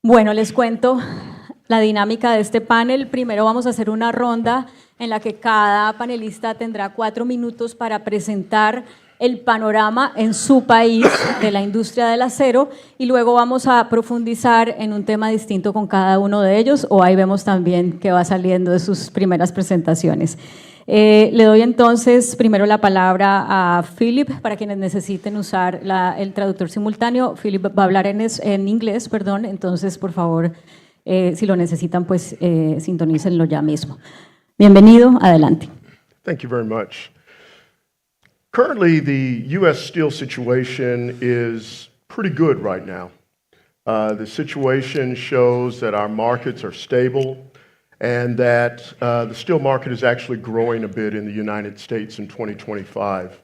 Bueno, les cuento la dinámica de este panel. Primero vamos a hacer una ronda en la que cada panelista tendrá 4 minutos para presentar el panorama en su país de la industria del acero y luego vamos a profundizar en un tema distinto con cada uno de ellos, o ahí vemos también que va saliendo de sus primeras presentaciones. Le doy entonces primero la palabra a Philip para quienes necesiten usar el traductor simultáneo. Philip va a hablar en inglés, perdón, entonces por favor, si lo necesitan, pues sintonícenlo ya mismo. Bienvenido, adelante. Thank you very much. Currently, the U.S. steel situation is pretty good right now. The situation shows that our markets are stable and that the steel market is actually growing a bit in the United States in 2025.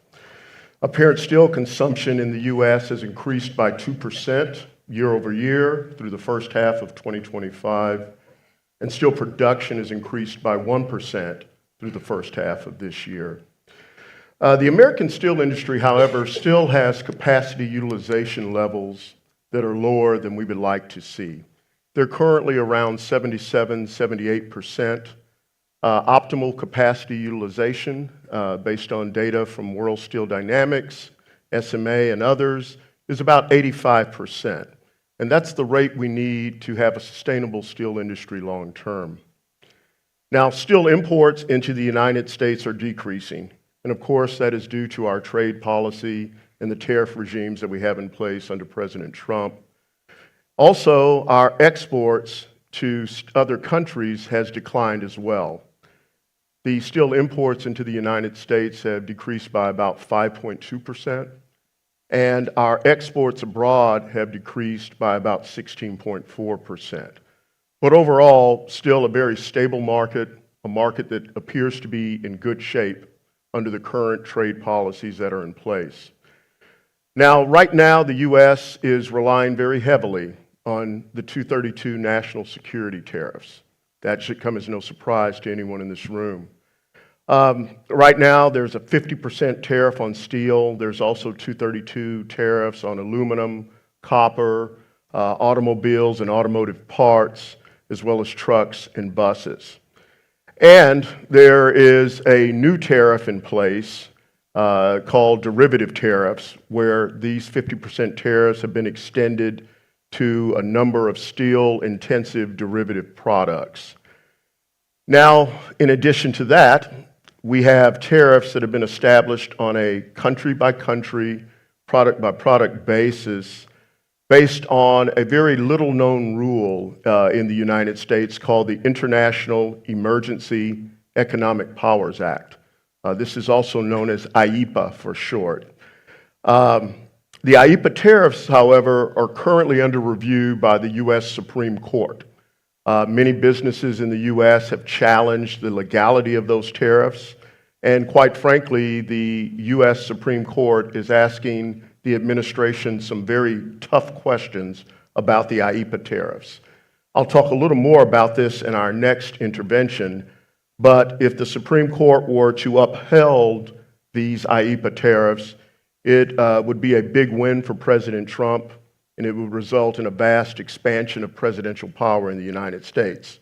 Apparent steel consumption in the U.S. has increased by 2% year over year through the first half of 2025, and steel production has increased by 1% through the first half of this year. The American steel industry, however, still has capacity utilization levels that are lower than we would like to see. They're currently around 77, 78%. Optimal capacity utilization, based on data from World Steel Dynamics, SMA, and others, is about 85%. And that's the rate we need to have a sustainable steel industry long term. Now, steel imports into the United States are decreasing. And of course, that is due to our trade policy and the tariff regimes that we have in place under President Trump. Also, our exports to other countries has declined as well. The steel imports into the United States have decreased by about 5.2%, and our exports abroad have decreased by about 16.4%. But overall, still a very stable market, a market that appears to be in good shape under the current trade policies that are in place. Now, right now, the U.S. is relying very heavily on the 232 national security tariffs. That should come as no surprise to anyone in this room. Right now, there's a 50% tariff on steel. There's also 232 tariffs on aluminum, copper, automobiles and automotive parts, as well as trucks and buses. And there is a new tariff in place called derivative tariffs, where these 50% tariffs have been extended to a number of steel-intensive derivative products. Now, in addition to that, we have tariffs that have been established on a country-by-country, product-by-product basis based on a very little-known rule in the United States called the International Emergency Economic Powers Act. This is also known as IEEPA for short. The IEEPA tariffs, however, are currently under review by the U.S. Supreme Court. Many businesses in the U.S. have challenged the legality of those tariffs, and quite frankly, the U.S. Supreme Court is asking the administration some very tough questions about the IEEPA tariffs. I'll talk a little more about this in our next intervention, but if the Supreme Court were to uphold these IEEPA tariffs, it would be a big win for President Trump, and it would result in a vast expansion of presidential power in the United States.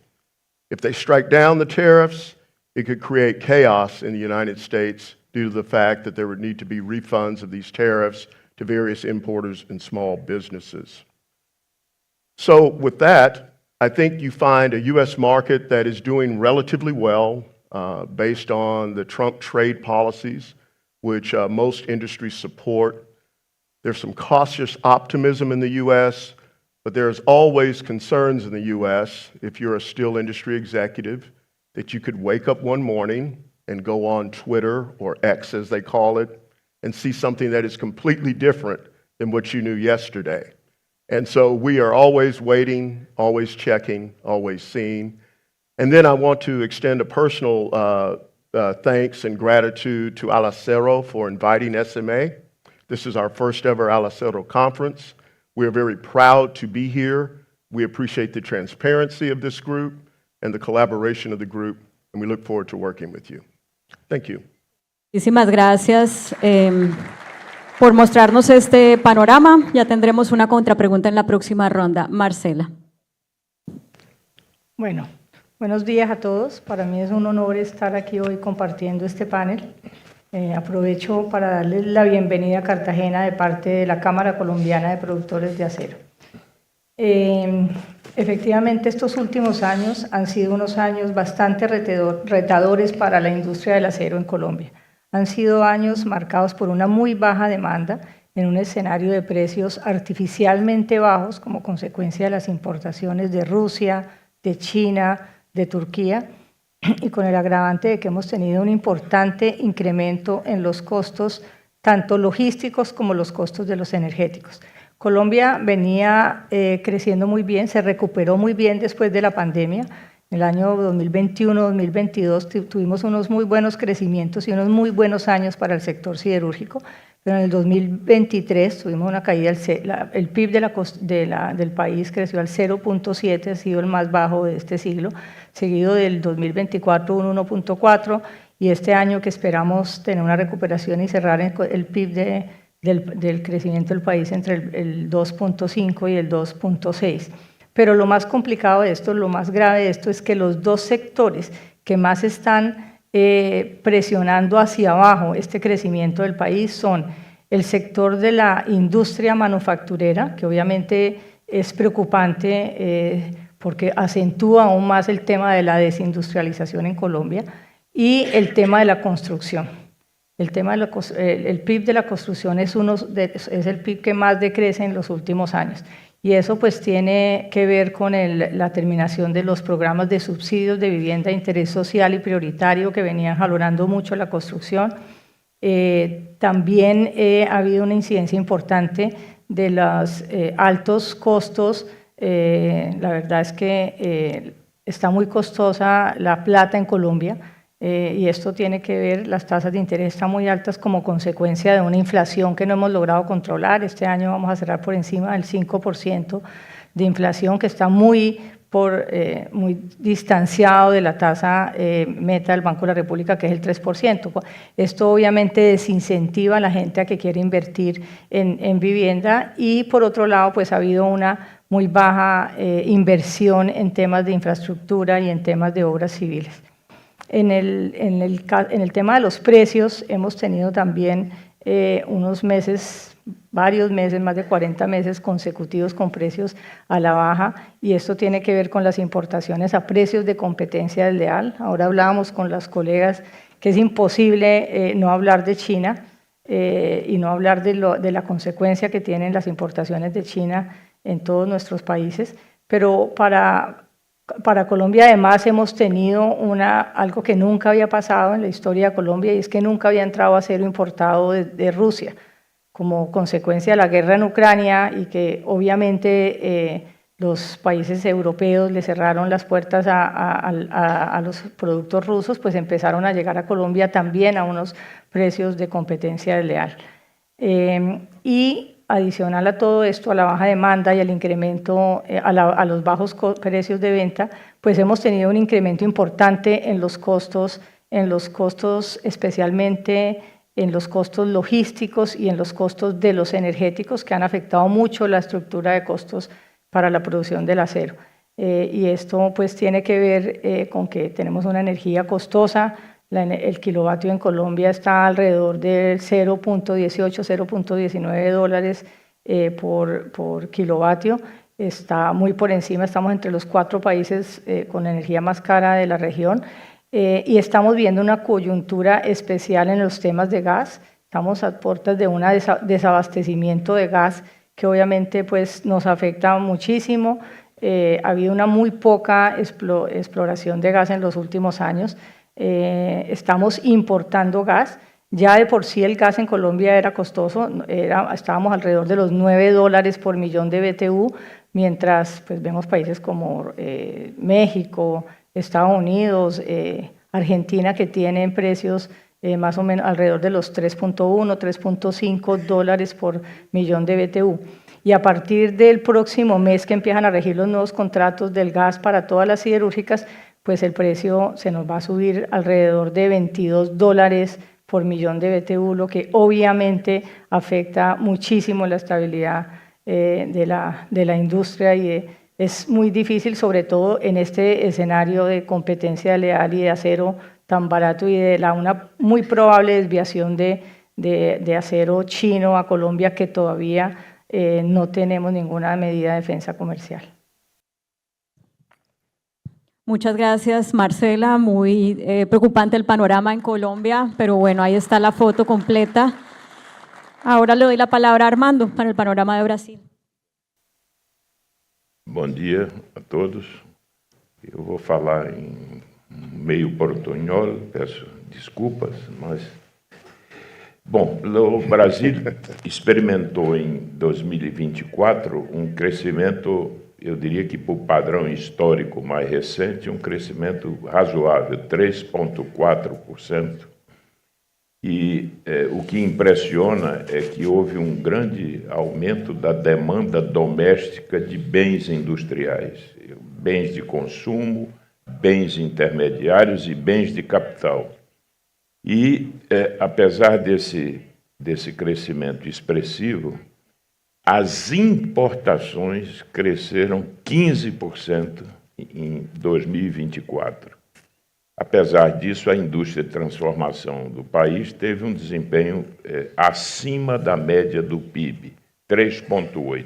If they strike down the tariffs, it could create chaos in the United States due to the fact that there would need to be refunds of these tariffs to various importers and small businesses. So with that, I think you find a U.S. market that is doing relatively well based on the Trump trade policies, which most industries support. There's some cautious optimism in the U.S., but there's always concerns in the U.S. if you're a steel industry executive that you could wake up one morning and go on Twitter, or X as they call it, and see something that is completely different than what you knew yesterday. And so we are always waiting, always checking, always seeing. And then I want to extend a personal thanks and gratitude to Alacero for inviting SMA. This is our first ever Alacero conference. We are very proud to be here. We appreciate the transparency of this group and the collaboration of the group, and we look forward to working with you. Thank you. Muchísimas gracias por mostrarnos este panorama. Ya tendremos una contrapregunta en la próxima ronda. Marcela. Bueno, buenos días a todos. Para mí es un honor estar aquí hoy compartiendo este panel. Aprovecho para darles la bienvenida a Cartagena de parte de la Cámara Colombiana de Productores de Acero. Efectivamente, estos últimos años han sido unos años bastante retadores para la industria del acero en Colombia. Han sido años marcados por una muy baja demanda en un escenario de precios artificialmente bajos como consecuencia de las importaciones de Rusia, de China, de Turquía, y con el agravante de que hemos tenido un importante incremento en los costos, tanto logísticos como los costos de los energéticos. Colombia venía creciendo muy bien, se recuperó muy bien después de la pandemia. En el año 2021-2022 tuvimos unos muy buenos crecimientos y unos muy buenos años para el sector siderúrgico, pero en el 2023 tuvimos una caída, el PIB del país creció al 0.7, ha sido el más bajo de este siglo, seguido del 2024 un 1.4, y este año que esperamos tener una recuperación y cerrar el PIB del crecimiento del país entre el 2.5 y el 2.6. Pero lo más complicado de esto, lo más grave de esto es que los dos sectores que más están presionando hacia abajo este crecimiento del país son el sector de la industria manufacturera, que obviamente es preocupante porque acentúa aún más el tema de la desindustrialización en Colombia, y el tema de la construcción. El PIB de la construcción es el PIB que más decrece en los últimos años. Y eso pues tiene que ver con la terminación de los programas de subsidios de vivienda de interés social y prioritario que venían jalonando mucho la construcción. También ha habido una incidencia importante de los altos costos. La verdad es que está muy costosa la plata en Colombia, y esto tiene que ver, las tasas de interés están muy altas como consecuencia de una inflación que no hemos logrado controlar. Este año vamos a cerrar por encima del 5% de inflación, que está muy distanciado de la tasa meta del Banco de la República, que es el 3%. Esto obviamente desincentiva a la gente a que quiere invertir en vivienda, y por otro lado pues ha habido una muy baja inversión en temas de infraestructura y en temas de obras civiles. En el tema de los precios hemos tenido también varios meses, más de 40 meses consecutivos con precios a la baja, y esto tiene que ver con las importaciones a precios de competencia desleal. Ahora hablábamos con las colegas que es imposible no hablar de China y no hablar de la consecuencia que tienen las importaciones de China en todos nuestros países, pero para Colombia además hemos tenido algo que nunca había pasado en la historia de Colombia, y es que nunca había entrado acero importado de Rusia como consecuencia de la guerra en Ucrania, y que obviamente los países europeos le cerraron las puertas a los productos rusos, pues empezaron a llegar a Colombia también a unos precios de competencia desleal. Y adicional a todo esto, a la baja demanda y al incremento, a los bajos precios de venta, pues hemos tenido un incremento importante en los costos, especialmente en los costos logísticos y en los costos de los energéticos, que han afectado mucho la estructura de costos para la producción del acero. Y esto pues tiene que ver con que tenemos una energía costosa. El kilovatio en Colombia está alrededor del 0.18, 0.19 dólares por kilovatio. Está muy por encima, estamos entre los 4 países con energía más cara de la región, y estamos viendo una coyuntura especial en los temas de gas. Estamos a puertas de un desabastecimiento de gas que obviamente pues, nos afecta muchísimo. Ha habido una muy poca exploración de gas en los últimos años. Estamos importando gas. Ya de por sí el gas en Colombia era costoso, estábamos alrededor de los 9 dólares por millón de BTU, mientras pues, vemos países como México, Estados Unidos, Argentina, que tienen precios más o menos alrededor de los 3.1, 3.5 dólares por millón de BTU. Y a partir del próximo mes que empiezan a regir los nuevos contratos del gas para todas las siderúrgicas, pues el precio se nos va a subir alrededor de 22 dólares por millón de BTU, lo que obviamente afecta muchísimo la estabilidad de la industria y Es muy difícil, sobre todo en este escenario de competencia leal y de acero tan barato y de una muy probable desviación de acero chino a Colombia, que todavía no tenemos ninguna medida de defensa comercial. Muchas gracias, Marcela. Muy preocupante el panorama en Colombia, pero bueno, ahí está la foto completa. Ahora le doy la palabra a Armando para el panorama de Brasil. Bom dia a todos. Eu vou falar em meio portunhol, peço desculpas, mas... Bom, o Brasil experimentou em 2024 crescimento, eu diria que para o padrão histórico mais recente, crescimento razoável, 3,4%. E o que impressiona é que houve grande aumento da demanda doméstica de bens industriais, bens de consumo, bens intermediários e bens de capital. E, apesar desse crescimento expressivo, as importações cresceram 15% em 2024. Apesar disso, a indústria de transformação do país teve desempenho acima da média do PIB, 3,8%.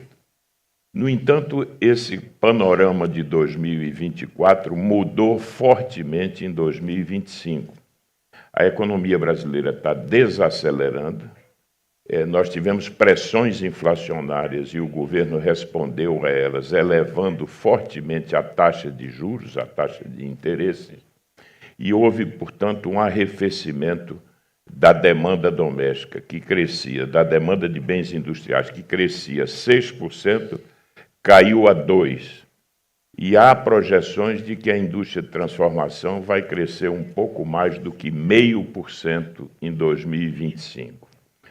No entanto, esse panorama de 2024 mudou fortemente em 2025. A economia brasileira está desacelerando, nós tivemos pressões inflacionárias e o governo respondeu a elas, elevando fortemente a taxa de juros, a taxa de interesse, e houve, portanto, arrefecimento da demanda doméstica, que crescia, da demanda de bens industriais, que crescia 6%, caiu a 2%. E há projeções de que a indústria de transformação vai crescer pouco mais do que 0,5% em 2025.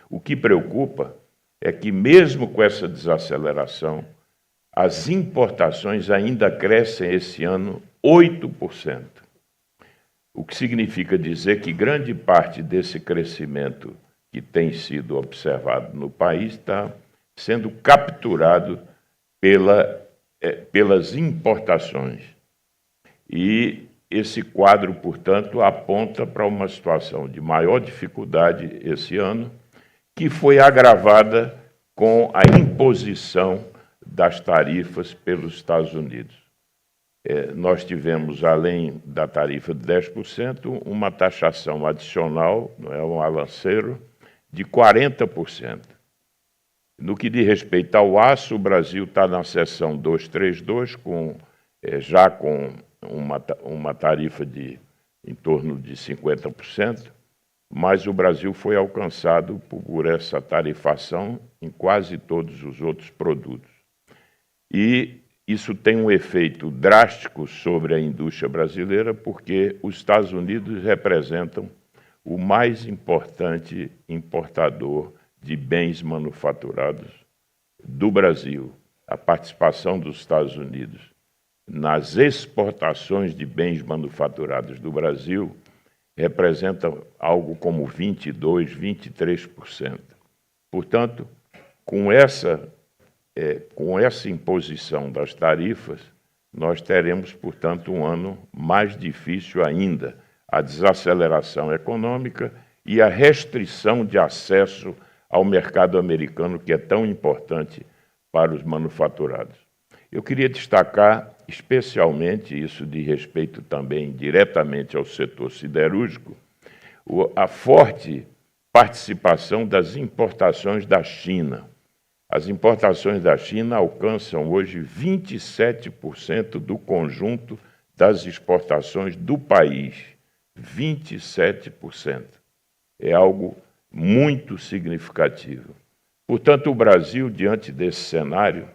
O que preocupa é que, mesmo com essa desaceleração, as importações ainda crescem esse ano 8%. O que significa dizer que grande parte desse crescimento que tem sido observado no país está sendo capturado pelas importações. E esse quadro, portanto, aponta para uma situação de maior dificuldade esse ano, que foi agravada com a imposição das tarifas pelos Estados Unidos. Nós tivemos, além da tarifa de 10%, uma taxação adicional, um alanceiro, de 40%. No que diz respeito ao aço, o Brasil está na seção 232, já com uma tarifa em torno de 50%, mas o Brasil foi alcançado por essa tarifação em quase todos os outros produtos. E isso tem um efeito drástico sobre a indústria brasileira, porque os Estados Unidos representam o mais importante importador de bens manufaturados do Brasil. A participação dos Estados Unidos nas exportações de bens manufaturados do Brasil representa algo como 22%, 23%. Portanto, com essa imposição das tarifas, nós teremos, portanto, um ano mais difícil ainda. A desaceleração econômica e a restrição de acesso ao mercado americano, que é tão importante para os manufaturados. Eu queria destacar especialmente, isso de respeito também diretamente ao setor siderúrgico, a forte participação das importações da China. As importações da China alcançam hoje 27% do conjunto das exportações do país. 27%. É algo muito significativo. Portanto, o Brasil, diante desse cenário,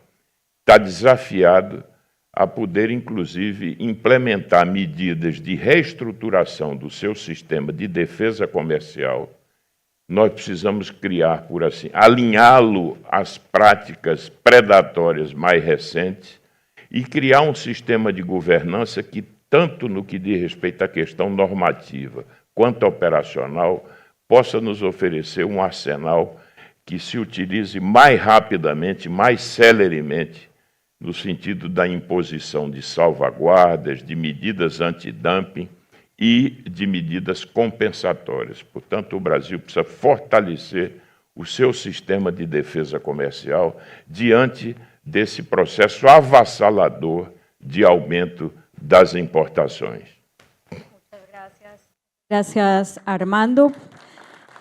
está desafiado a poder, inclusive, implementar medidas de reestruturação do seu sistema de defesa comercial. Nós precisamos criar, por assim, alinhá-lo às práticas predatórias mais recentes e criar um sistema de governança que, tanto no que diz respeito à questão normativa quanto operacional, possa nos oferecer um arsenal que se utilize mais rapidamente, mais celeremente no sentido da imposição de salvaguardas, de medidas antidumping e de medidas compensatórias. Portanto, o Brasil precisa fortalecer o seu sistema de defesa comercial diante desse processo avassalador de aumento das importações. Gracias, Armando.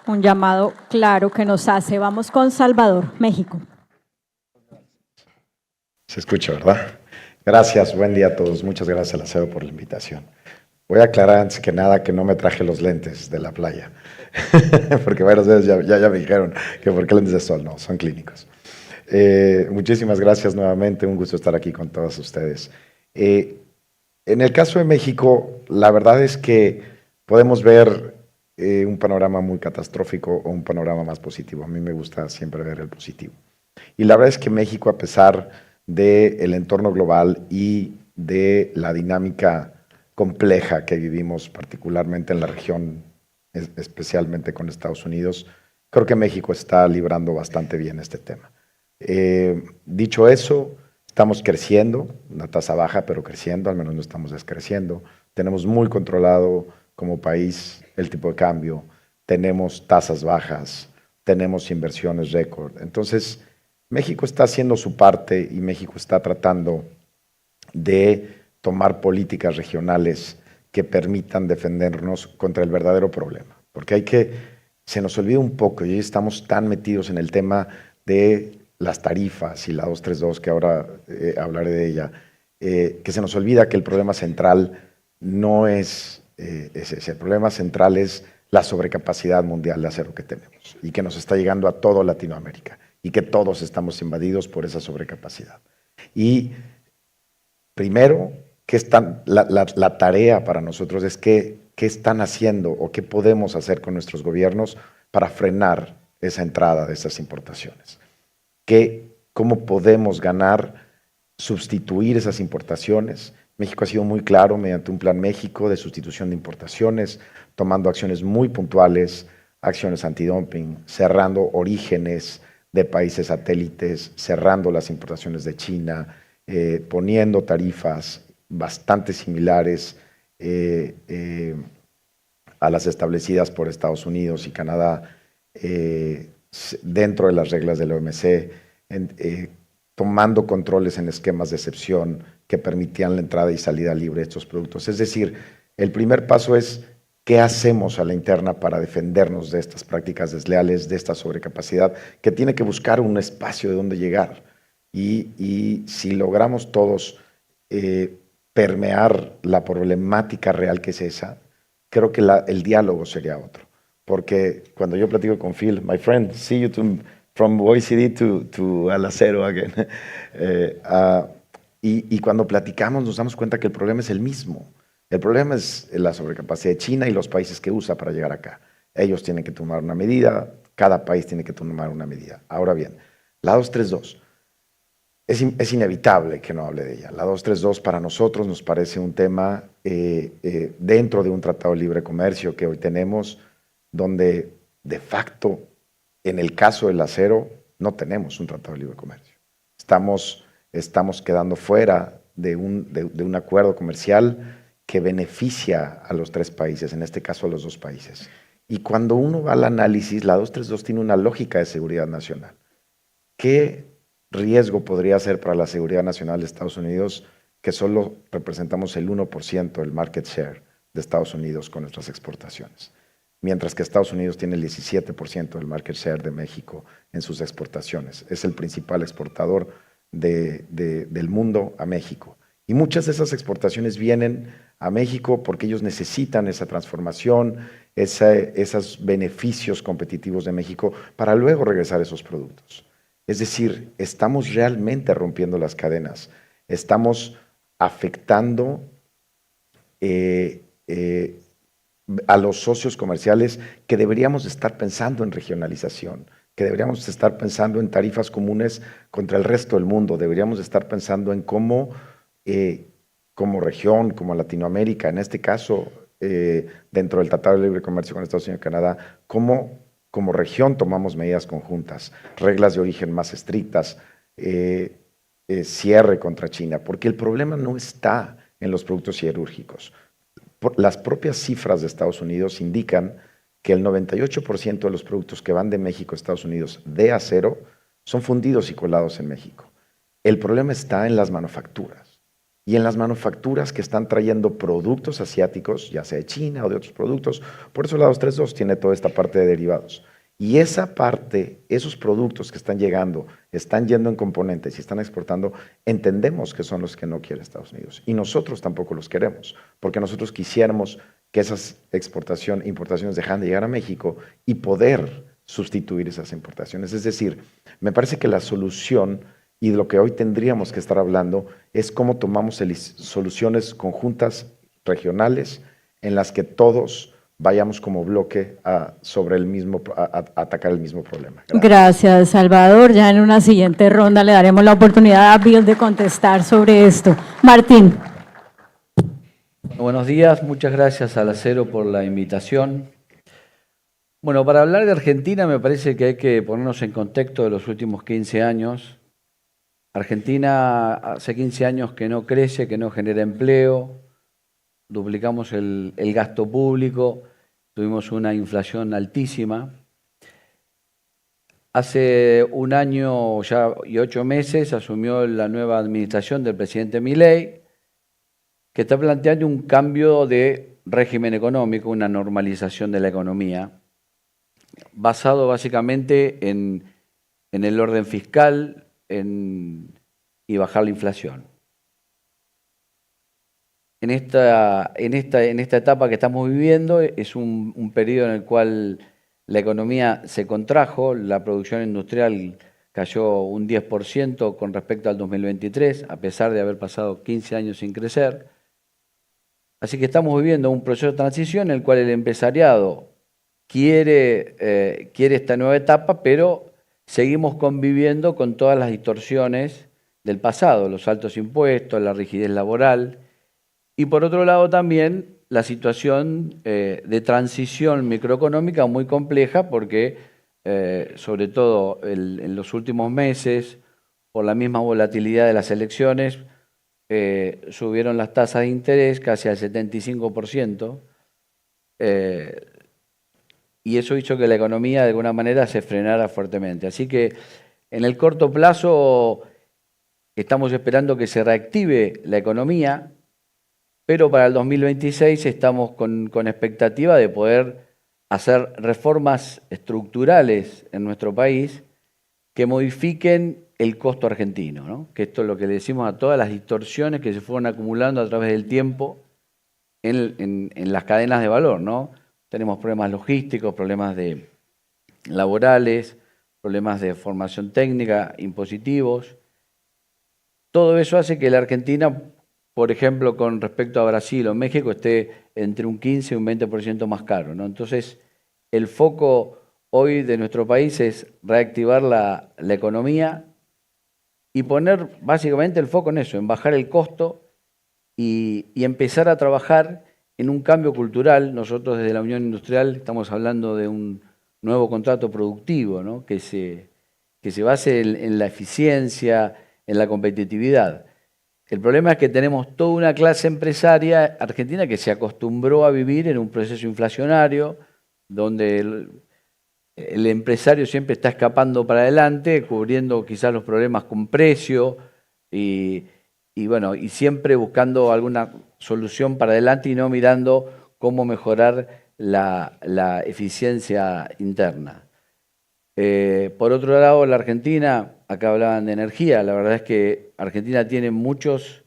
Un llamado claro que nos hace. Vamos con Salvador, México. Se escucha, ¿verdad? Gracias, buen día a todos. Muchas gracias al Acero por la invitación. Voy a aclarar antes que nada que no me traje los lentes de la playa, porque varias veces ya me dijeron que por qué lentes de sol, no, son clínicos. Muchísimas gracias nuevamente, un gusto estar aquí con todos ustedes. En el caso de México, la verdad es que podemos ver un panorama muy catastrófico o un panorama más positivo. A mí me gusta siempre ver el positivo. Y la verdad es que México, a pesar del entorno global y de la dinámica compleja que vivimos, particularmente en la región, especialmente con Estados Unidos, creo que México está librando bastante bien este tema. Dicho eso, estamos creciendo, una tasa baja, pero creciendo, al menos no estamos descreciendo. Tenemos muy controlado como país el tipo de cambio, tenemos tasas bajas, tenemos inversiones récord. Entonces, México está haciendo su parte y México está tratando de tomar políticas regionales que permitan defendernos contra el verdadero problema. Porque se nos olvida un poco, y estamos tan metidos en el tema de las tarifas y la 232, que ahora hablaré de ella, que se nos olvida que el problema central no es ese. El problema central es la sobrecapacidad mundial de acero que tenemos y que nos está llegando a toda Latinoamérica y que todos estamos invadidos por esa sobrecapacidad. Y primero, la tarea para nosotros es qué están haciendo o qué podemos hacer con nuestros gobiernos para frenar esa entrada de esas importaciones. ¿Cómo podemos sustituir esas importaciones? México ha sido muy claro mediante un Plan México de sustitución de importaciones, tomando acciones muy puntuales, acciones antidumping, cerrando orígenes de países satélites, cerrando las importaciones de China, poniendo tarifas bastante similares a las establecidas por Estados Unidos y Canadá dentro de las reglas del OMC, tomando controles en esquemas de excepción que permitían la entrada y salida libre de estos productos. Es decir, el primer paso es qué hacemos a la interna para defendernos de estas prácticas desleales, de esta sobrecapacidad, que tiene que buscar un espacio de donde llegar. Y si logramos todos permear la problemática real que es esa, creo que el diálogo sería otro. Porque cuando yo platico con Phil, my friend, see you from OECD to Al Acero again. Y cuando platicamos nos damos cuenta que el problema es el mismo. El problema es la sobrecapacidad de China y los países que usa para llegar acá. Ellos tienen que tomar una medida, cada país tiene que tomar una medida. Ahora bien, la 232, es inevitable que no hable de ella. La 232 para nosotros nos parece un tema dentro de un tratado de libre comercio que hoy tenemos, donde de facto, en el caso del acero, no tenemos un tratado de libre comercio. Estamos quedando fuera de un acuerdo comercial que beneficia a los tres países, en este caso a los dos países. Y cuando uno va al análisis, la 232 tiene una lógica de seguridad nacional. ¿Qué riesgo podría ser para la seguridad nacional de Estados Unidos que solo representamos el 1% del market share de Estados Unidos con nuestras exportaciones? Mientras que Estados Unidos tiene el 17% del market share de México en sus exportaciones. Es el principal exportador del mundo a México. Y muchas de esas exportaciones vienen a México porque ellos necesitan esa transformación, esos beneficios competitivos de México para luego regresar esos productos. Es decir, estamos realmente rompiendo las cadenas, estamos afectando a los socios comerciales que deberíamos estar pensando en regionalización, que deberíamos estar pensando en tarifas comunes contra el resto del mundo, deberíamos estar pensando en cómo como región, como Latinoamérica, en este caso, dentro del Tratado de Libre Comercio con Estados Unidos y Canadá, cómo como región tomamos medidas conjuntas, reglas de origen más estrictas, cierre contra China, porque el problema no está en los productos siderúrgicos. Las propias cifras de Estados Unidos indican que el 98% de los productos que van de México a Estados Unidos de acero son fundidos y colados en México. El problema está en las manufacturas y en las manufacturas que están trayendo productos asiáticos, ya sea de China o de otros productos. Por eso la 232 tiene toda esta parte de derivados. Y esa parte, esos productos que están yendo en componentes y están exportando, entendemos que son los que no quiere Estados Unidos. Y nosotros tampoco los queremos, porque nosotros quisiéramos que esas importaciones dejaran de llegar a México y poder sustituir esas importaciones. Es decir, me parece que la solución y de lo que hoy tendríamos que estar hablando es cómo tomamos soluciones conjuntas regionales en las que todos vayamos como bloque a atacar el mismo problema. Gracias, Salvador. Ya en una siguiente ronda le daremos la oportunidad a Bill de contestar sobre esto. Martín. Buenos días, muchas gracias al Acero por la invitación. Bueno, para hablar de Argentina me parece que hay que ponernos en contexto de los últimos 15 años. Argentina hace 15 años que no crece, que no genera empleo, duplicamos el gasto público, tuvimos una inflación altísima. Hace un año ya y 8 meses asumió la nueva administración del presidente Milei, que está planteando un cambio de régimen económico, una normalización de la economía, basado básicamente en el orden fiscal y bajar la inflación. En esta etapa que estamos viviendo es un periodo en el cual la economía se contrajo, la producción industrial cayó un 10% con respecto al 2023, a pesar de haber pasado 15 años sin crecer. Así que estamos viviendo un proceso de transición en el cual el empresariado quiere esta nueva etapa, pero seguimos conviviendo con todas las distorsiones del pasado, los altos impuestos, la rigidez laboral, y por otro lado también la situación de transición microeconómica muy compleja porque, sobre todo en los últimos meses, por la misma volatilidad de las elecciones, subieron las tasas de interés casi al 75%, y eso hizo que la economía de alguna manera se frenara fuertemente. Así que en el corto plazo estamos esperando que se reactive la economía, pero para el 2026 estamos con expectativa de poder hacer reformas estructurales en nuestro país que modifiquen el costo argentino, ¿no? Que esto es lo que le decimos a todas las distorsiones que se fueron acumulando a través del tiempo en las cadenas de valor, ¿no? Tenemos problemas logísticos, problemas laborales, problemas de formación técnica, impositivos. Todo eso hace que la Argentina, por ejemplo, con respecto a Brasil o México, esté entre un 15 y un 20% más caro, ¿no? Entonces, el foco hoy de nuestro país es reactivar la economía y poner básicamente el foco en eso, en bajar el costo y empezar a trabajar en un cambio cultural. Nosotros desde la Unión Industrial estamos hablando de un nuevo contrato productivo, ¿no? que se base en la eficiencia, en la competitividad. El problema es que tenemos toda una clase empresaria argentina que se acostumbró a vivir en un proceso inflacionario, donde el empresario siempre está escapando para adelante, cubriendo quizás los problemas con precio y siempre buscando alguna solución para adelante y no mirando cómo mejorar la eficiencia interna. Por otro lado, la Argentina, acá hablaban de energía, la verdad es que Argentina tiene muchos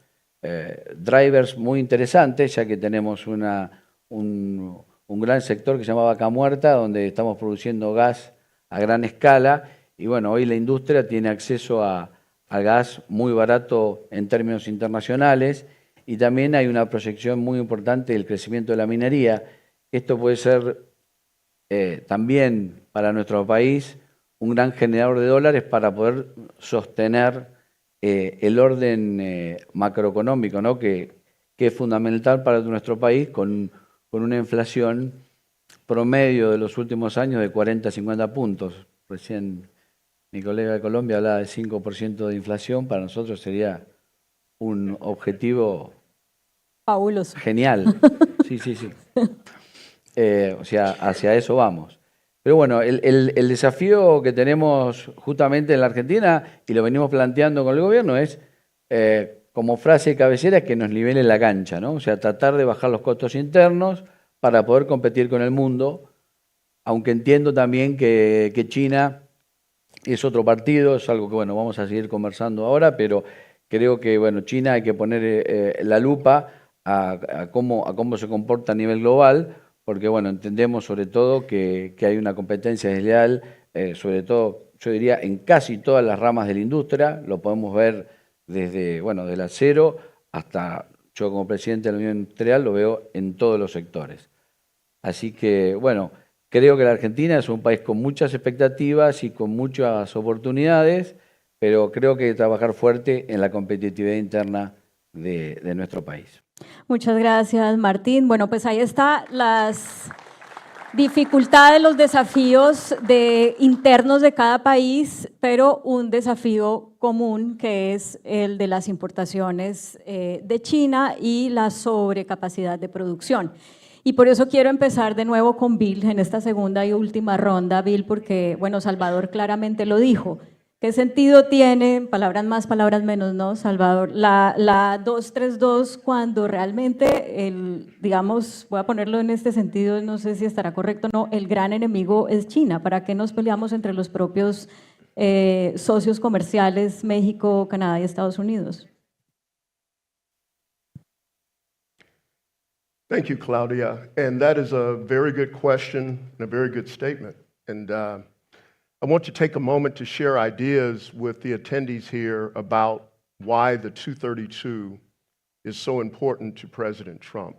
drivers muy interesantes, ya que tenemos un gran sector que se llama Vaca Muerta, donde estamos produciendo gas a gran escala, y bueno, hoy la industria tiene acceso al gas muy barato en términos internacionales, y también hay una proyección muy importante del crecimiento de la minería. Esto puede ser también para nuestro país un gran generador de dólares para poder sostener el orden macroeconómico, ¿no? que es fundamental para nuestro país con una inflación promedio de los últimos años de 40 a 50 puntos. Recién Mi colega de Colombia hablaba de 5% de inflación, para nosotros sería un objetivo Fabuloso. genial. Sí, sí, sí. O sea, hacia eso vamos. Pero bueno, el desafío que tenemos justamente en la Argentina, y lo venimos planteando con el gobierno, es, como frase de cabecera, es que nos nivele la cancha, ¿no? O sea, tratar de bajar los costos internos para poder competir con el mundo, aunque entiendo también que China es otro partido, es algo que, bueno, vamos a seguir conversando ahora, pero creo que, bueno, China hay que poner la lupa a cómo se comporta a nivel global, porque, bueno, entendemos sobre todo que hay una competencia desleal, sobre todo, yo diría, en casi todas las ramas de la industria, lo podemos ver desde, bueno, del acero hasta, yo como presidente de la Unión Industrial lo veo en todos los sectores. Así que, bueno, creo que la Argentina es un país con muchas expectativas y con muchas oportunidades, pero creo que hay que trabajar fuerte en la competitividad interna de nuestro país. Muchas gracias, Martín. Bueno, pues ahí está las dificultades, los desafíos internos de cada país, pero un desafío común que es el de las importaciones de China y la sobrecapacidad de producción. Y por eso quiero empezar de nuevo con Bill en esta segunda y última ronda, Bill, porque, bueno, Salvador claramente lo dijo. ¿Qué sentido tiene, palabras más, palabras menos, no, Salvador, la 232 cuando realmente, digamos, voy a ponerlo en este sentido, no sé si estará correcto o no, el gran enemigo es China? ¿Para qué nos peleamos entre los propios socios comerciales, México, Canadá y Estados Unidos? Thank you, Claudia. And that is a very good question and a very good statement. And I want to take a moment to share ideas with the attendees here about why the 232 is so important to President Trump.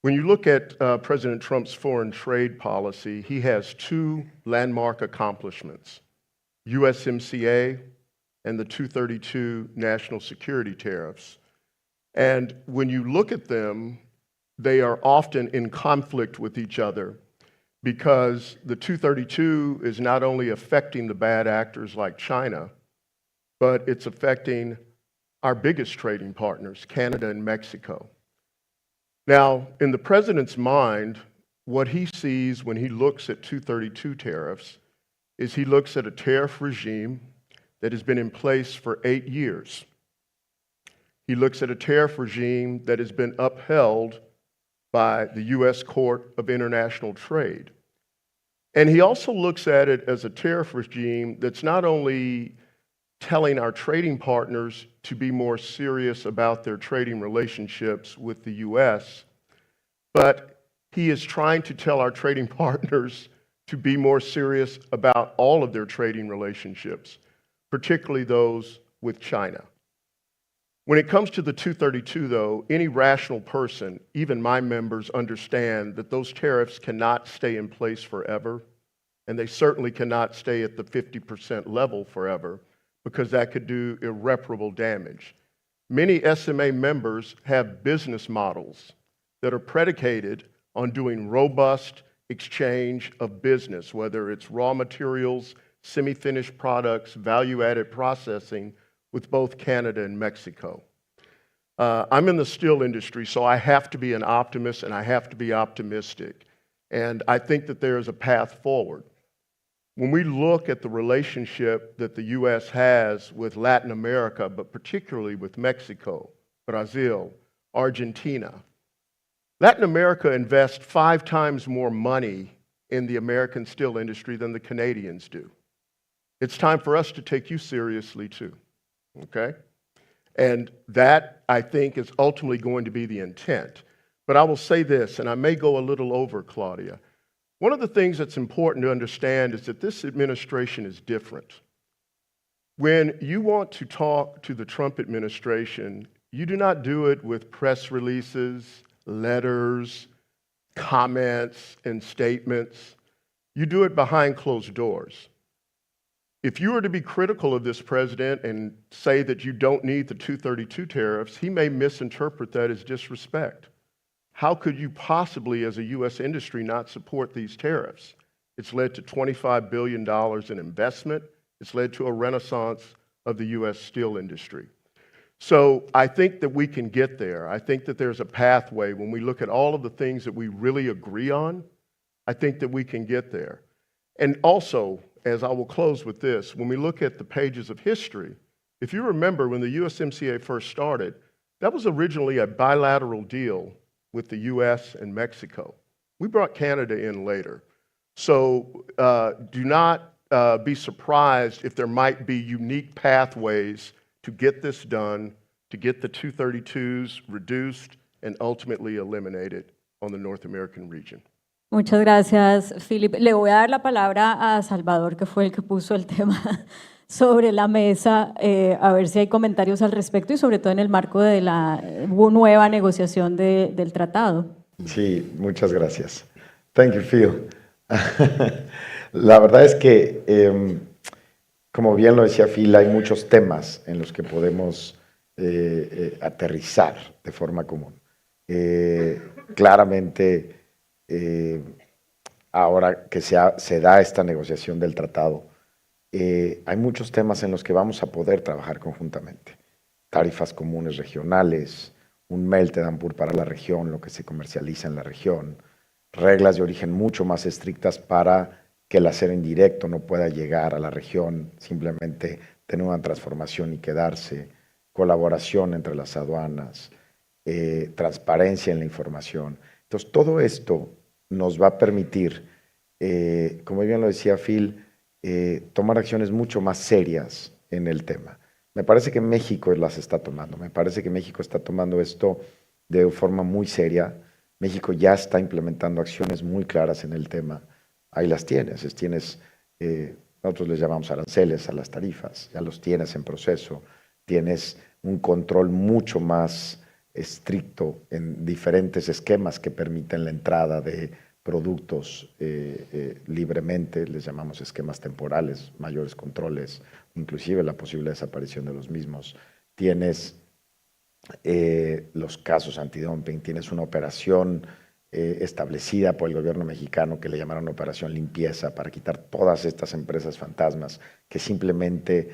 When you look at President Trump's foreign trade policy, he has two landmark accomplishments: USMCA and the 232 national security tariffs. And when you look at them, they are often in conflict with each other, because the 232 is not only affecting the bad actors like China, but it's affecting our biggest trading partners, Canada and Mexico. Now, in the president's mind, what he sees when he looks at 232 tariffs is he looks at a tariff regime that has been in place for 8 years. He looks at a tariff regime that has been upheld by the U.S. Court of International Trade. And he also looks at it as a tariff regime that's not only telling our trading partners to be more serious about their trading relationships with the U.S., but he is trying to tell our trading partners to be more serious about all of their trading relationships, particularly those with China. When it comes to the 232, though, any rational person, even my members, understand that those tariffs cannot stay in place forever, and they certainly cannot stay at the 50% level forever, because that could do irreparable damage. Many SMA members have business models that are predicated on doing robust exchange of business, whether it's raw materials, semi-finished products, value-added processing, with both Canada and Mexico. I'm in the steel industry, so I have to be an optimist and I have to be optimistic. And I think that there is a path forward. When we look at the relationship that the U.S. has with Latin America, but particularly with Mexico, Brazil, Argentina, Latin America invests 5 times more money in the American steel industry than the Canadians do. It's time for us to take you seriously too. Okay? And that, I think, is ultimately going to be the intent. But I will say this, and I may go a little over, Claudia. One of the things that's important to understand is that this administration is different. When you want to talk to the Trump administration, you do not do it with press releases, letters, comments, and statements. You do it behind closed doors. If you were to be critical of this president and say that you don't need the 232 tariffs, he may misinterpret that as disrespect. How could you possibly, as a U.S. industry, not support these tariffs? It's led to $25 billion in investment. It's led to a renaissance of the U.S. steel industry. So I think that we can get there. I think that there's a pathway. When we look at all of the things that we really agree on, I think that we can get there. And also, as I will close with this, when we look at the pages of history, if you remember when the USMCA first started, that was originally a bilateral deal with the U.S. and Mexico. We brought Canada in later. So do not be surprised if there might be unique pathways to get this done, to get the 232s reduced and ultimately eliminated on the North American region. Muchas gracias, Philip. Le voy a dar la palabra a Salvador, que fue el que puso el tema sobre la mesa, a ver si hay comentarios al respecto y sobre todo en el marco de la nueva negociación del tratado. Sí, muchas gracias. Thank you, Phil. La verdad es que, como bien lo decía Phil, hay muchos temas en los que podemos aterrizar de forma común. Claramente, ahora que se da esta negociación del tratado, hay muchos temas en los que vamos a poder trabajar conjuntamente. Tarifas comunes regionales, un meltdown para la región, lo que se comercializa en la región, reglas de origen mucho más estrictas para que el acero indirecto no pueda llegar a la región, simplemente tener una transformación y quedarse, colaboración entre las aduanas, transparencia en la información. Entonces, todo esto nos va a permitir, como bien lo decía Phil, tomar acciones mucho más serias en el tema. Me parece que México las está tomando, me parece que México está tomando esto de forma muy seria. México ya está implementando acciones muy claras en el tema. Ahí las tienes, nosotros les llamamos aranceles a las tarifas, ya los tienes en proceso, tienes un control mucho más estricto en diferentes esquemas que permiten la entrada de productos libremente, les llamamos esquemas temporales, mayores controles, inclusive la posible desaparición de los mismos. Tienes los casos antidumping, tienes una operación establecida por el gobierno mexicano que le llamaron Operación Limpieza para quitar todas estas empresas fantasmas que simplemente,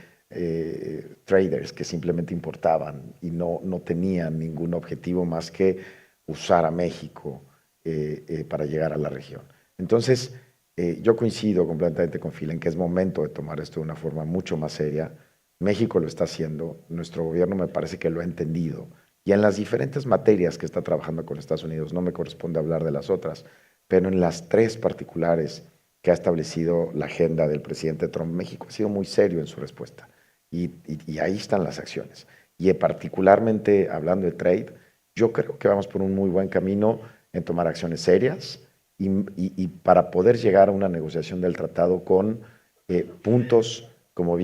traders que simplemente importaban y no tenían ningún objetivo más que usar a México para llegar a la región. Entonces, yo coincido completamente con Phil en que es momento de tomar esto de una forma mucho más seria. México lo está haciendo, nuestro gobierno me parece que lo ha entendido y en las diferentes materias que está trabajando con Estados Unidos, no me corresponde hablar de las otras, pero en las tres particulares que ha establecido la agenda del presidente Trump, México ha sido muy serio en su respuesta y ahí están las acciones. Y particularmente hablando de trade, yo creo que vamos por un muy buen camino en tomar acciones serias y para poder llegar a una negociación del tratado con puntos, como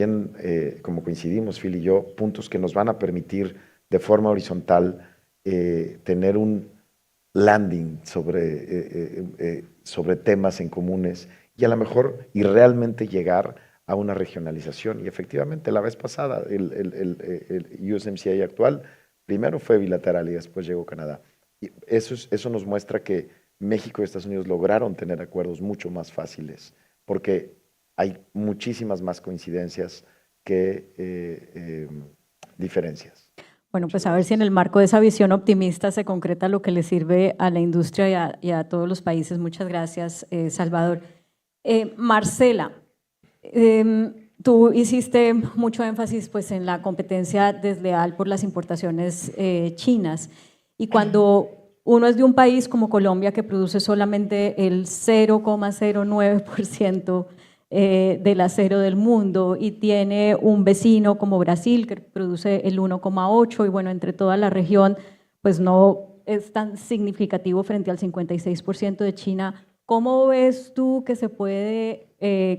coincidimos Phil y yo, puntos que nos van a permitir de forma horizontal tener un landing sobre temas en comunes y a lo mejor y realmente llegar a una regionalización. Y efectivamente la vez pasada el USMCA actual primero fue bilateral y después llegó Canadá. Y eso nos muestra que México y Estados Unidos lograron tener acuerdos mucho más fáciles porque hay muchísimas más coincidencias que diferencias. Bueno, pues a ver si en el marco de esa visión optimista se concreta lo que le sirve a la industria y a todos los países. Muchas gracias, Salvador. Marcela, tú hiciste mucho énfasis pues, en la competencia desleal por las importaciones chinas y cuando uno es de un país como Colombia que produce solamente el 0,09% del acero del mundo y tiene un vecino como Brasil que produce el 1,8% y bueno, entre toda la región pues no es tan significativo frente al 56% de China. ¿Cómo ves tú que se puede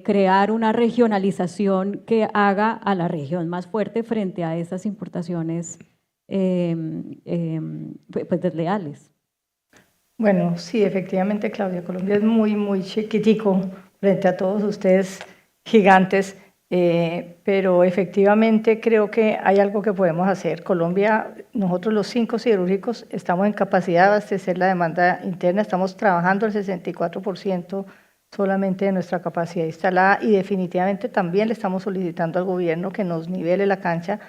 crear una regionalización que haga a la región más fuerte frente a esas importaciones pues desleales? Bueno, sí, efectivamente, Claudia, Colombia es muy, muy chiquitico frente a todos ustedes gigantes, pero efectivamente creo que hay algo que podemos hacer. Colombia, nosotros los 5 siderúrgicos estamos en capacidad de abastecer la demanda interna, estamos trabajando el 64% solamente de nuestra capacidad instalada, y definitivamente también le estamos solicitando al gobierno que nos nivele la cancha,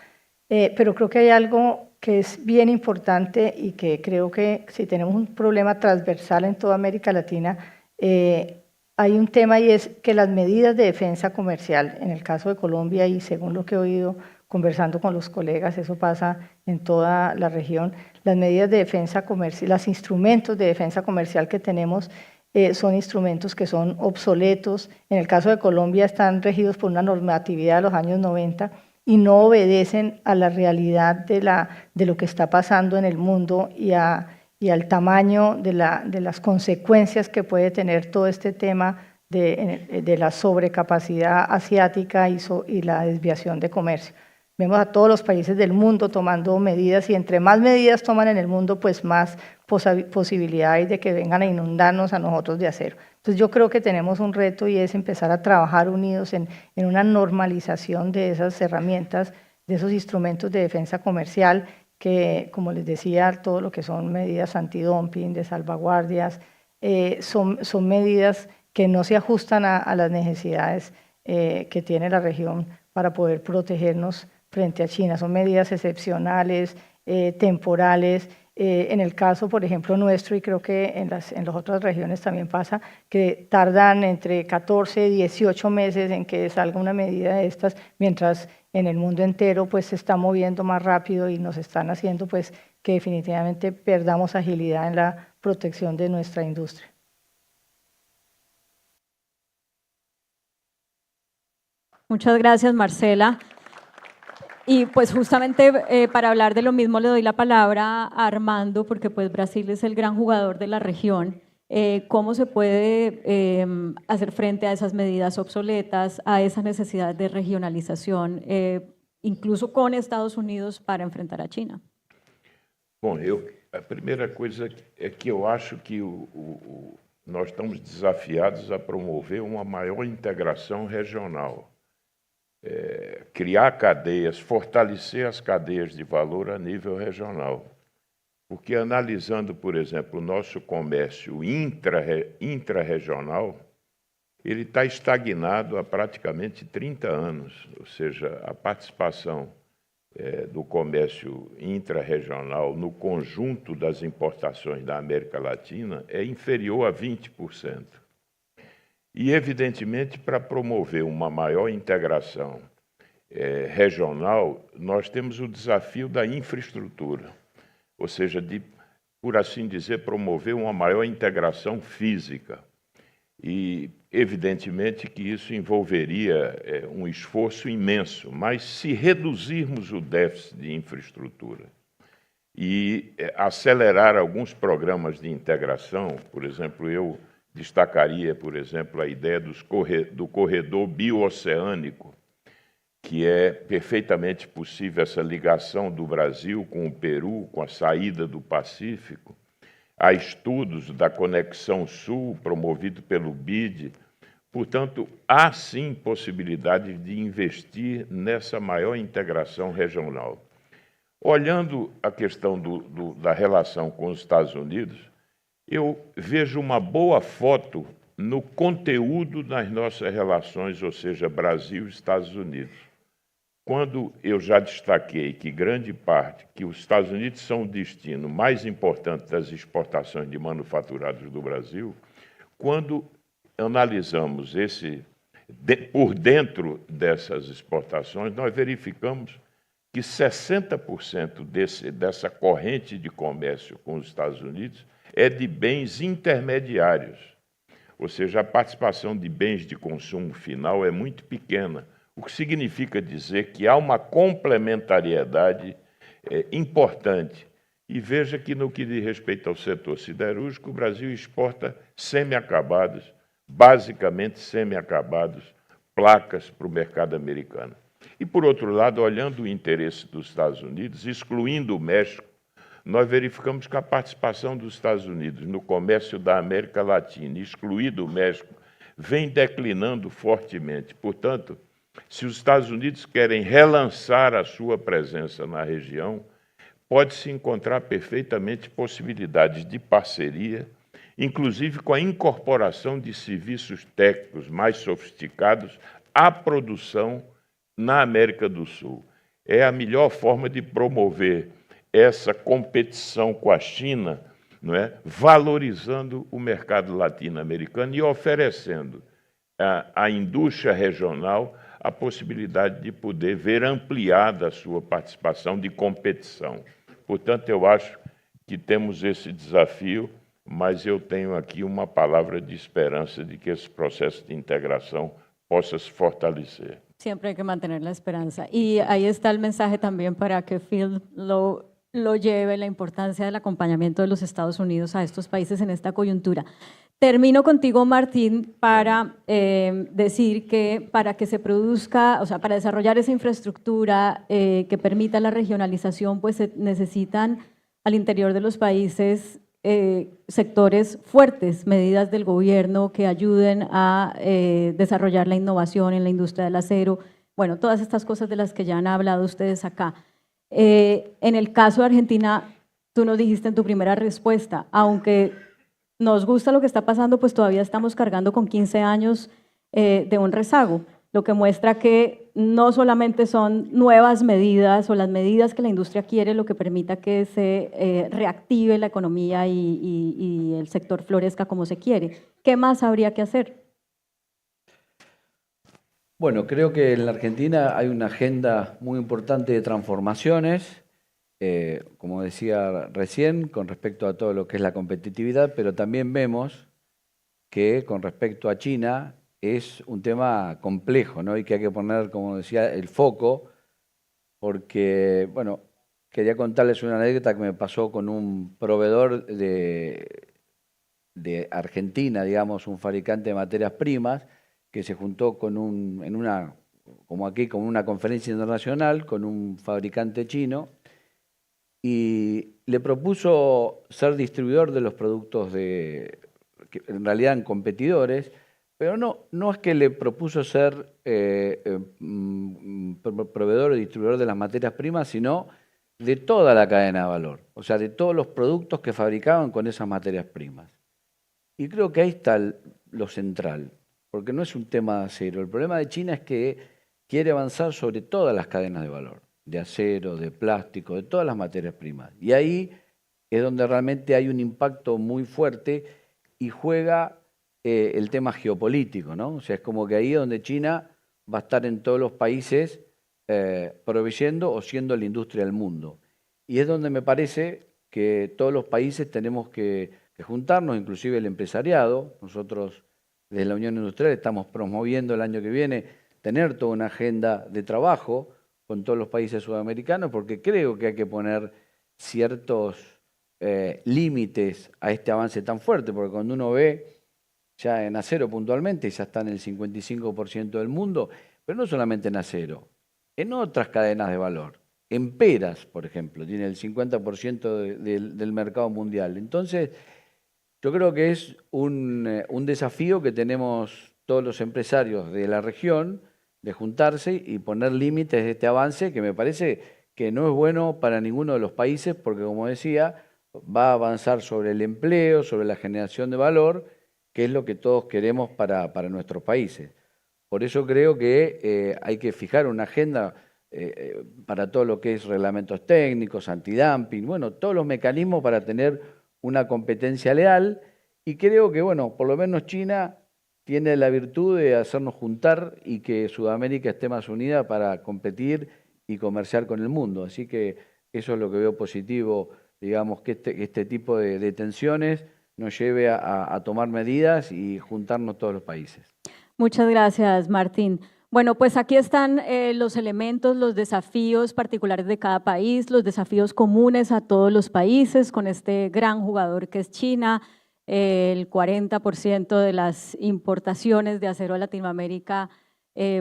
pero creo que hay algo que es bien importante y que creo que si tenemos un problema transversal en toda América Latina, hay un tema, y es que las medidas de defensa comercial, en el caso de Colombia y según lo que he oído conversando con los colegas, eso pasa en toda la región, las medidas de defensa comercial, los instrumentos de defensa comercial que tenemos son instrumentos que son obsoletos. En el caso de Colombia están regidos por una normatividad de los años 90 y no obedecen a la realidad de lo que está pasando en el mundo y al tamaño de las consecuencias que puede tener todo este tema de la sobrecapacidad asiática y la desviación de comercio. Vemos a todos los países del mundo tomando medidas, y entre más medidas toman en el mundo, pues más posibilidades de que vengan a inundarnos a nosotros de acero. Entonces yo creo que tenemos un reto, y es empezar a trabajar unidos en una normalización de esas herramientas, de esos instrumentos de defensa comercial que, como les decía, todo lo que son medidas antidumping, de salvaguardias, son medidas que no se ajustan a las necesidades que tiene la región para poder protegernos frente a China. Son medidas excepcionales, temporales. En el caso, por ejemplo, nuestro, y creo que en las otras regiones también pasa, que tardan entre 14 y 18 meses en que salga una medida de estas, mientras en el mundo entero pues se está moviendo más rápido y nos están haciendo pues que definitivamente perdamos agilidad en la protección de nuestra industria. Muchas gracias, Marcela. Y pues justamente para hablar de lo mismo le doy la palabra a Armando, porque pues Brasil es el gran jugador de la región. ¿Cómo se puede hacer frente a esas medidas obsoletas, a esa necesidad de regionalización, incluso con Estados Unidos, para enfrentar a China? Bom, a primeira coisa é que eu acho que nós estamos desafiados a promover uma maior integração regional. Criar cadeias, fortalecer as cadeias de valor a nível regional. Porque analisando, por exemplo, o nosso comércio intrarregional, ele está estagnado há praticamente 30 anos, ou seja, a participação do comércio intrarregional no conjunto das importações da América Latina é inferior a 20%. E, evidentemente, para promover uma maior integração regional, nós temos o desafio da infraestrutura, ou seja, de, por assim dizer, promover uma maior integração física. E, evidentemente, que isso envolveria um esforço imenso, mas se reduzirmos o déficit de infraestrutura e acelerar alguns programas de integração, por exemplo, eu destacaria, por exemplo, a ideia do corredor bioceânico, que é perfeitamente possível essa ligação do Brasil com o Peru, com a saída do Pacífico. Há estudos da Conexão Sul, promovido pelo BID. Portanto, há sim possibilidade de investir nessa maior integração regional. Olhando a questão da relação com os Estados Unidos, eu vejo uma boa foto no conteúdo das nossas relações, ou seja, Brasil e Estados Unidos. Quando eu já destaquei que grande parte, que os Estados Unidos são o destino mais importante das exportações de manufaturados do Brasil, quando analisamos por dentro dessas exportações, nós verificamos que 60% dessa corrente de comércio com os Estados Unidos é de bens intermediários, ou seja, a participação de bens de consumo final é muito pequena, o que significa dizer que há uma complementariedade importante. E veja que, no que diz respeito ao setor siderúrgico, o Brasil exporta semi-acabados, basicamente semi-acabados, placas para o mercado americano. E, por outro lado, olhando o interesse dos Estados Unidos, excluindo o México, nós verificamos que a participação dos Estados Unidos no comércio da América Latina, excluído o México, vem declinando fortemente. Portanto, se os Estados Unidos querem relançar a sua presença na região, pode-se encontrar perfeitamente possibilidades de parceria inclusive com a incorporação de serviços técnicos mais sofisticados à produção na América do Sul. É a melhor forma de promover essa competição com a China, não é? Valorizando o mercado latino-americano e oferecendo à indústria regional a possibilidade de poder ver ampliada a sua participação de competição. Portanto, eu acho que temos esse desafio, mas eu tenho aqui uma palavra de esperança de que esse processo de integração possa se fortalecer. Siempre hay que mantener la esperanza. Y ahí está el mensaje también para que Phil lo lleve, la importancia del acompañamiento de los Estados Unidos a estos países en esta coyuntura. Termino contigo, Martín, para decir que para que se produzca, o sea, para desarrollar esa infraestructura que permita la regionalización, pues se necesitan al interior de los países sectores fuertes, medidas del gobierno que ayuden a desarrollar la innovación en la industria del acero, bueno, todas estas cosas de las que ya han hablado ustedes acá. En el caso de Argentina, tú nos dijiste en tu primera respuesta, aunque nos gusta lo que está pasando, pues todavía estamos cargando con 15 años de un rezago, lo que muestra que no solamente son nuevas medidas o las medidas que la industria quiere lo que permita que se reactive la economía y el sector florezca como se quiere. ¿Qué más habría que hacer? Bueno, creo que en la Argentina hay una agenda muy importante de transformaciones, como decía recién, con respecto a todo lo que es la competitividad, pero también vemos que con respecto a China es un tema complejo, ¿no? Y que hay que poner, como decía, el foco, porque, bueno, quería contarles una anécdota que me pasó con un proveedor de Argentina, digamos, un fabricante de materias primas, que se juntó con como aquí, con una conferencia internacional con un fabricante chino y le propuso ser distribuidor de los productos que en realidad eran competidores, pero no es que le propuso ser proveedor o distribuidor de las materias primas, sino de toda la cadena de valor, o sea, de todos los productos que fabricaban con esas materias primas. Y creo que ahí está lo central, porque no es un tema de acero. El problema de China es que quiere avanzar sobre todas las cadenas de valor, de acero, de plástico, de todas las materias primas. Y ahí es donde realmente hay un impacto muy fuerte y juega el tema geopolítico, ¿no? O sea, es como que ahí es donde China va a estar en todos los países proveyendo o siendo la industria del mundo. Y es donde me parece que todos los países tenemos que juntarnos, inclusive el empresariado. Nosotros desde la Unión Industrial estamos promoviendo el año que viene tener toda una agenda de trabajo con todos los países sudamericanos, porque creo que hay que poner ciertos límites a este avance tan fuerte, porque cuando uno ve ya en acero puntualmente, ya está en el 55% del mundo, pero no solamente en acero, en otras cadenas de valor. En peras, por ejemplo, tiene el 50% del mercado mundial. Entonces, yo creo que es un desafío que tenemos todos los empresarios de la región, de juntarse y poner límites de este avance, que me parece que no es bueno para ninguno de los países, porque como decía, va a avanzar sobre el empleo, sobre la generación de valor, que es lo que todos queremos para nuestros países. Por eso creo que hay que fijar una agenda para todo lo que es reglamentos técnicos, antidumping, bueno, todos los mecanismos para tener una competencia leal, y creo que, bueno, por lo menos China tiene la virtud de hacernos juntar y que Sudamérica esté más unida para competir y comerciar con el mundo. Así que eso es lo que veo positivo, digamos, que este tipo de tensiones nos lleve a tomar medidas y juntarnos todos los países. Muchas gracias, Martín. Bueno, pues aquí están los elementos, los desafíos particulares de cada país, los desafíos comunes a todos los países con este gran jugador que es China. El 40% de las importaciones de acero a Latinoamérica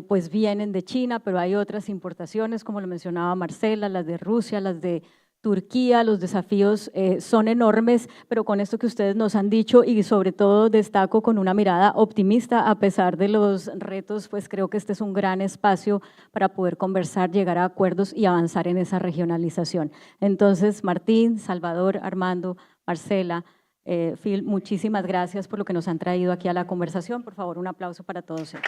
pues vienen de China, pero hay otras importaciones, como lo mencionaba Marcela, las de Rusia, las de Turquía. Los desafíos son enormes, pero con esto que ustedes nos han dicho y sobre todo destaco con una mirada optimista a pesar de los retos, pues creo que este es un gran espacio para poder conversar, llegar a acuerdos y avanzar en esa regionalización. Entonces, Martín, Salvador, Armando, Marcela, Phil, muchísimas gracias por lo que nos han traído aquí a la conversación. Por favor, un aplauso para todos ellos.